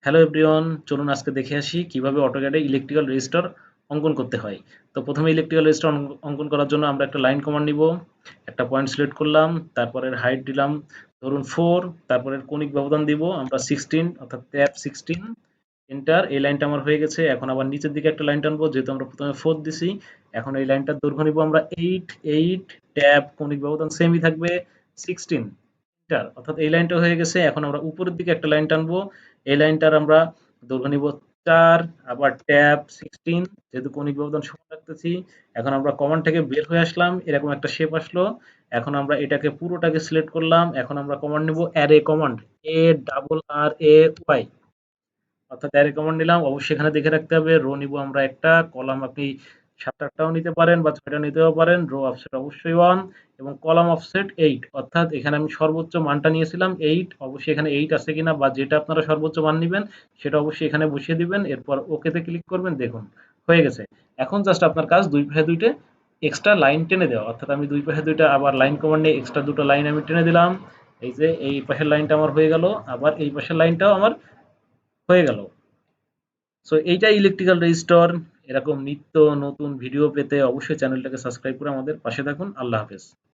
Hello everyone, চলুন আজকে দেখে আসি কিভাবে অটোক্যাডে ইলেকট্রিক্যাল রেজিস্টার অঙ্কন করতে হয়। তো প্রথমে ইলেকট্রিক্যাল রেজিস্টার অঙ্কন করার জন্য আমরা একটা লাইন কমান্ড নিব। একটা পয়েন্ট সিলেক্ট করলাম, তারপরের হাইট দিলাম ধরুন 4, তারপরের কৌণিক ব্যবধান দিব আমরা 16 অর্থাৎ ট্যাপ 16, এন্টার। এই লাইনটা আমার হয়ে গেছে। এখন আবার নিচের দিকে একটা লাইন টানবো, যেহেতু আমরা প্রথমে 4 দিছি। এখন এই লাইনটার দৈর্ঘ্য নিব আমরা 8, ট্যাপ কৌণিক ব্যবধান সেমই থাকবে 16, এন্টার। অর্থাৎ এই লাইনটা হয়ে গেছে। এখন আমরা উপরের দিকে একটা লাইন টানবো। এই লাইনটার আমরা দৈর্ঘ্য নিব 4, আবার ট্যাপ 16, যেহেতু কৌণিক ব্যবধান সমান রাখতেছি। এখন আমরা কমান্ড থেকে বের হয়ে আসলাম, এরকম একটা শেপ আসলো। এখন আমরা এটাকে পুরোটাকে সিলেক্ট করলাম। এখন আমরা কমান্ড নিব অ্যারে কমান্ড, ARRAY, অর্থাৎ অ্যারে কমান্ড নিলাম। অবশ্যই এখানে দেখে রাখতে হবে রো নিব আমরা একটা, কলাম আপনি 7-8টাও নিতে পারেন বা 6টা নিতেও পারেন। রো অফসেট অবশ্যই 1 এবং কলাম অফসেট 8, অর্থাৎ এখানে আমি সর্বোচ্চ মানটা নিয়েছিলাম 8। অবশ্যই এখানে 8 আছে কিনা বা যেটা আপনারা সর্বোচ্চ মান নিবেন সেটা অবশ্যই এখানে বসিয়ে দিবেন। এরপর ওকেতে ক্লিক করবেন, দেখুন হয়ে গেছে। এখন জাস্ট আপনার কাজ দুই পাশে দুইটা এক্সট্রা লাইন টেনে দেওয়া, অর্থাৎ আমি দুই পাশে দুইটা আবার লাইন কমান্ড নিয়ে এক্সট্রা দুটো লাইন আমি টেনে দিলাম। এই যে এই পাশের লাইনটা আমার হয়ে গেল, আবার এই পাশের লাইনটাও আমার হয়ে গেল। সো এইটাই ইলেকট্রিক্যাল রেজিস্টর। এরকম নিত্য নতুন ভিডিও পেতে অবশ্যই চ্যানেলটাকে সাবস্ক্রাইব করে আমাদের পাশে থাকুন। আল্লাহ হাফেজ।